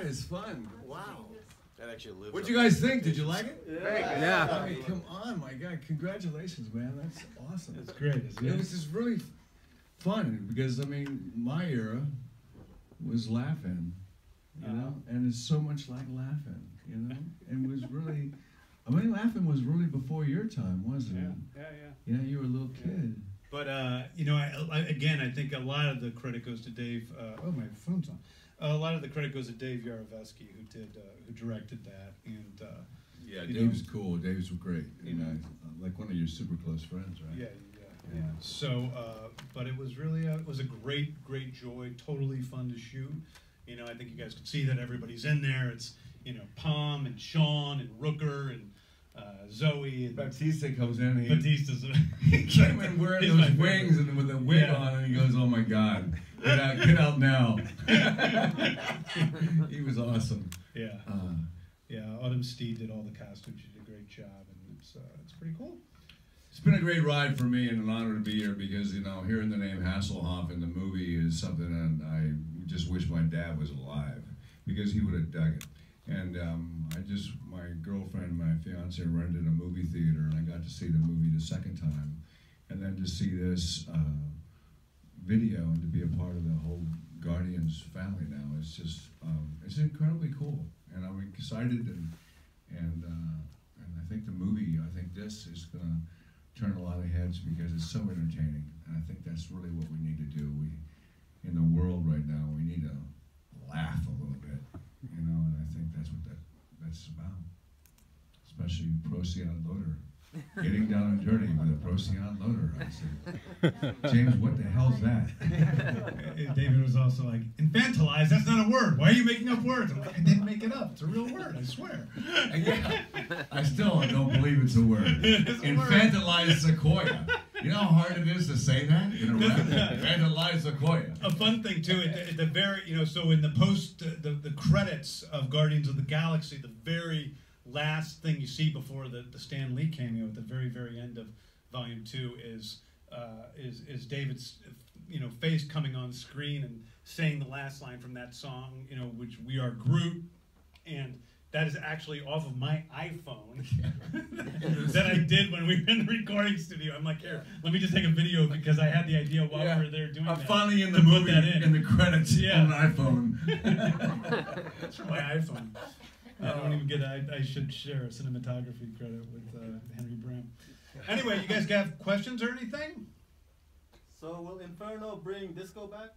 That is fun. Wow. That actually lives. What'd you guys think? Did you like it? Yeah. I mean, come on, my God. Congratulations, man. That's awesome. It's great. It was just really fun because, I mean, my era was laughing, you know, and it's so much like laughing, you know, and it was really, I mean, laughing was really before your time, wasn't it? Yeah. Yeah, you were a little kid. But, you know, again, I think a lot of the credit goes to Dave. Oh, my phone's on. A lot of the credit goes to Dave Yarovesky, who directed that. And yeah, Dave's cool. Dave's great. You know, like one of your super close friends, right? Yeah. So, but it was really it was a great joy. Totally fun to shoot. You know, I think you guys could see that everybody's in there. It's, you know, Palm and Sean and Rooker and Zoe and Batista comes in. And Batista's he came in wearing those wings and with a wig on, and he goes, "Oh my God, get out now!" He was awesome. Yeah. Autumn Steed did all the costumes. She did a great job, and it's pretty cool. It's been a great ride for me and an honor to be here because, you know, hearing the name Hasselhoff in the movie is something that I just wish my dad was alive because he would have dug it. And my girlfriend, my fiance, rented a movie theater, and I got to see the movie the second time. And then to see this video and to be a part of the whole Guardians family now, it's just, it's incredibly cool. And I'm excited, and I think the movie, I think this is going to turn a lot of heads because it's so entertaining. And I think that's really what we need to do. In the world right now, we need to laugh a little bit, you know, and I think that's what that's about. Especially Procyon Loader. Getting down and dirty with a Procyon Loader. I said, James, what the hell's that? David was also like, infantilize, that's not a word. Why are you making up words? I'm like, I didn't make it up. It's a real word, I swear. Yeah, I still don't believe it's a word. Infantilize Sequoia. You know how hard it is to say that in a rap? Infantilize Sequoia. A fun thing too, at the very, you know, so in the post, the credits of Guardians of the Galaxy, the very last thing you see before the Stan Lee cameo at the very end of Volume 2 is David's, you know, face coming on screen and saying the last line from that song, you know, which "We Are Groot," and that is actually off of my iPhone that I did when we were in the recording studio. I'm like, here, let me just take a video because I had the idea while we were there doing that. I'm finally in the movie in the credits on an iPhone. That's from my iPhone. I don't even get I should share a cinematography credit with Henry Bram. Anyway, you guys got questions or anything? So will Inferno bring disco back?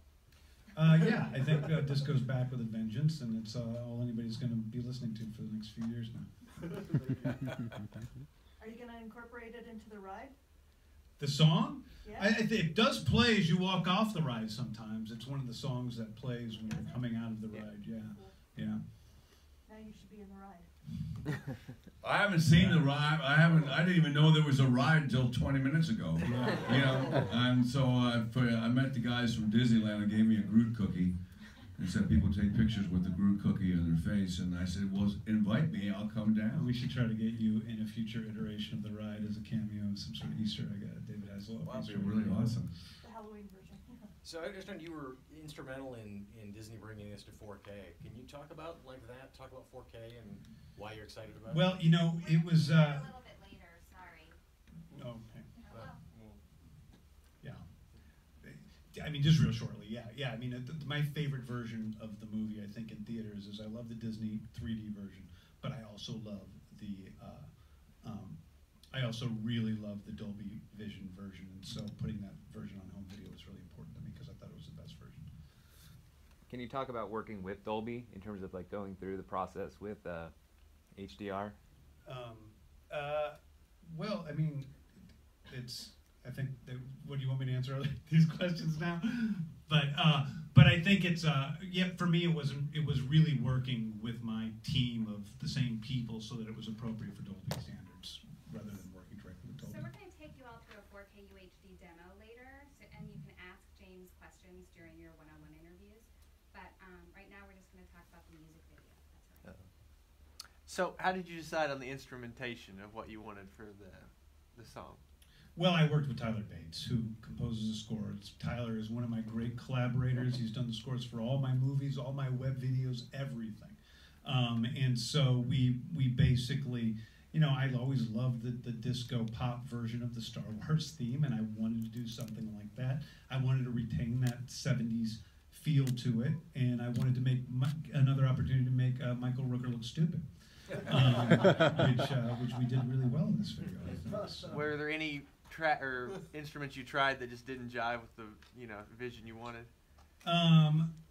Yeah, I think disco's back with a vengeance, and it's all anybody's going to be listening to for the next few years now. Are you going to incorporate it into the ride? The song? Yeah. It does play as you walk off the ride sometimes. It's one of the songs that plays when you're coming out of the ride, yeah. Now you should be in the ride. I haven't seen the ride. I didn't even know there was a ride until 20 minutes ago. You know, and so I met the guys from Disneyland and gave me a Groot cookie. And said people take pictures with the Groot cookie on their face, and I said, well, invite me, I'll come down. We should try to get you in a future iteration of the ride as a cameo, some sort of Easter egg. David Hasselhoff. Wow, that'd be really awesome. The Halloween version. So I understand you were instrumental in Disney bringing this to 4K. Can you talk about that? Talk about 4K and why you're excited about it? Well, you know, it was... a little bit later, sorry. Okay. Yeah. I mean, just real shortly, yeah. I mean, my favorite version of the movie, I think, in theaters is I love the Disney 3D version, but I also love the... I also really love the Dolby Vision version, and so putting that version on home video was really important to me because I thought it was the best version. Can you talk about working with Dolby in terms of like going through the process with HDR? Well, I mean, I think what do you want me to answer these questions now? But I think it's yeah, for me it was really working with my team of the same people so that it was appropriate for Dolby standards rather than working directly with Dolby. So we're going to take you all through a 4K UHD demo later, and you can ask James questions during your one-on-one interviews. But right now we're just going to talk about the music video. That's right. So how did you decide on the instrumentation of what you wanted for the song? Well, I worked with Tyler Bates, who composes the scores. Tyler is one of my great collaborators. He's done the scores for all my movies, all my web videos, everything. And so we basically, you know, I always loved the disco pop version of the Star Wars theme, and I wanted to do something like that. I wanted to retain that 70s feel to it, and I wanted to make another opportunity to make Michael Rooker look stupid, which we did really well in this video. I think. Were there any or instruments you tried that just didn't jive with the vision you wanted?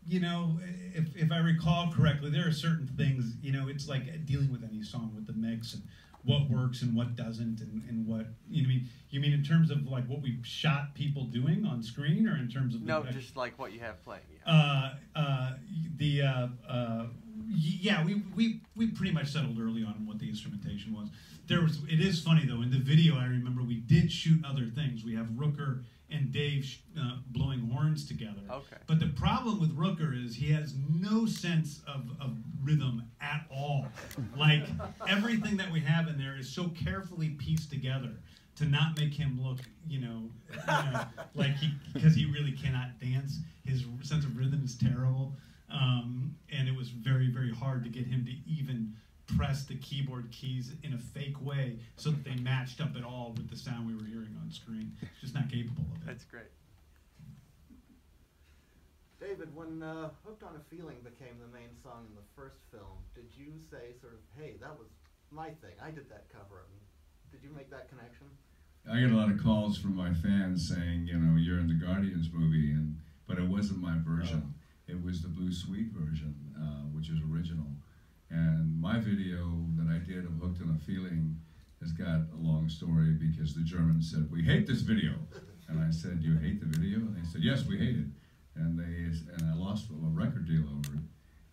You know, if I recall correctly, there are certain things, you know, it's like dealing with any song with the mix and what works and what doesn't, and what, you mean in terms of like what we shot people doing on screen, or in terms of just like what you have playing. Yeah, we pretty much settled early on what the instrumentation was. It is funny though, in the video I remember we did shoot other things. We have Rooker and Dave blowing horns together. Okay. But the problem with Rooker is he has no sense of rhythm at all. Like, everything that we have in there is so carefully pieced together to not make him look, like because he really cannot dance. His sense of rhythm is terrible. And it was very, very hard to get him to even press the keyboard keys in a fake way so that they matched up at all with the sound we were hearing on screen. Just not capable of it. That's great. David, when Hooked on a Feeling became the main song in the first film, did you say sort of, hey, that was my thing, I did that cover? I mean, did you make that connection? I get a lot of calls from my fans saying, you know, you're in the Guardians movie, but it wasn't my version. It was the Blue Suite version, which is original. And my video that I did of Hooked on a Feeling has got a long story because the Germans said, we hate this video. And I said, you hate the video? And they said, yes, we hate it. And I lost a record deal over it.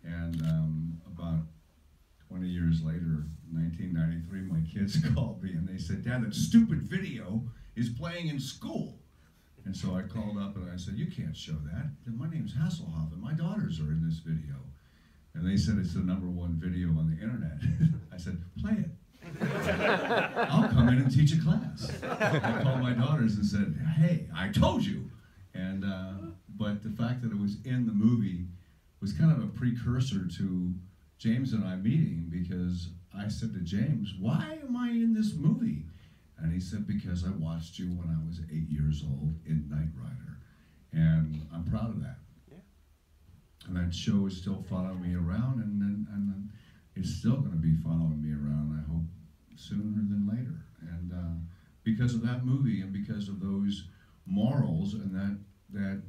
And about 20 years later, 1993, my kids called me and they said, Dad, that stupid video is playing in school. And so I called up and I said, you can't show that. My name's Hasselhoff and my daughters are in this video. And they said it's the #1 video on the internet. I said, play it. I'll come in and teach a class. I called my daughters and said, hey, I told you. And but the fact that it was in the movie was kind of a precursor to James and I meeting, because I said to James, why am I in this movie? And he said, because I watched you when I was 8 years old in Knight Rider. And I'm proud of that. And that show is still following me around, and it's still going to be following me around, I hope, sooner than later. And because of that movie, and because of those morals, and that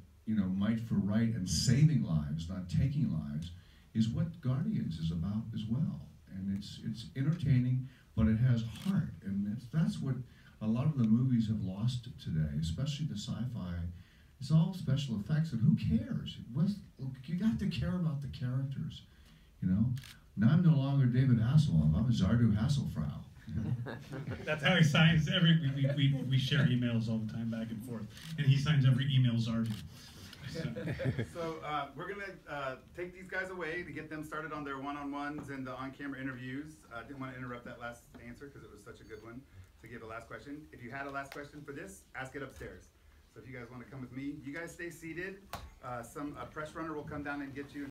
might for right and saving lives, not taking lives, is what Guardians is about as well. And it's entertaining, but it has heart, and that's what a lot of the movies have lost today, especially the sci-fi. It's all special effects, and who cares? You got to care about the characters, you know? Now I'm no longer David Hasselhoff, I'm Zardu Hasselfrau. That's how he signs we share emails all the time back and forth, and he signs every email Zardu. So we're going to take these guys away to get them started on their one-on-ones and the on-camera interviews. I didn't want to interrupt that last answer because it was such a good one to give a last question. If you had a last question for this, ask it upstairs. So if you guys want to come with me, you guys stay seated. A press runner will come down and get you.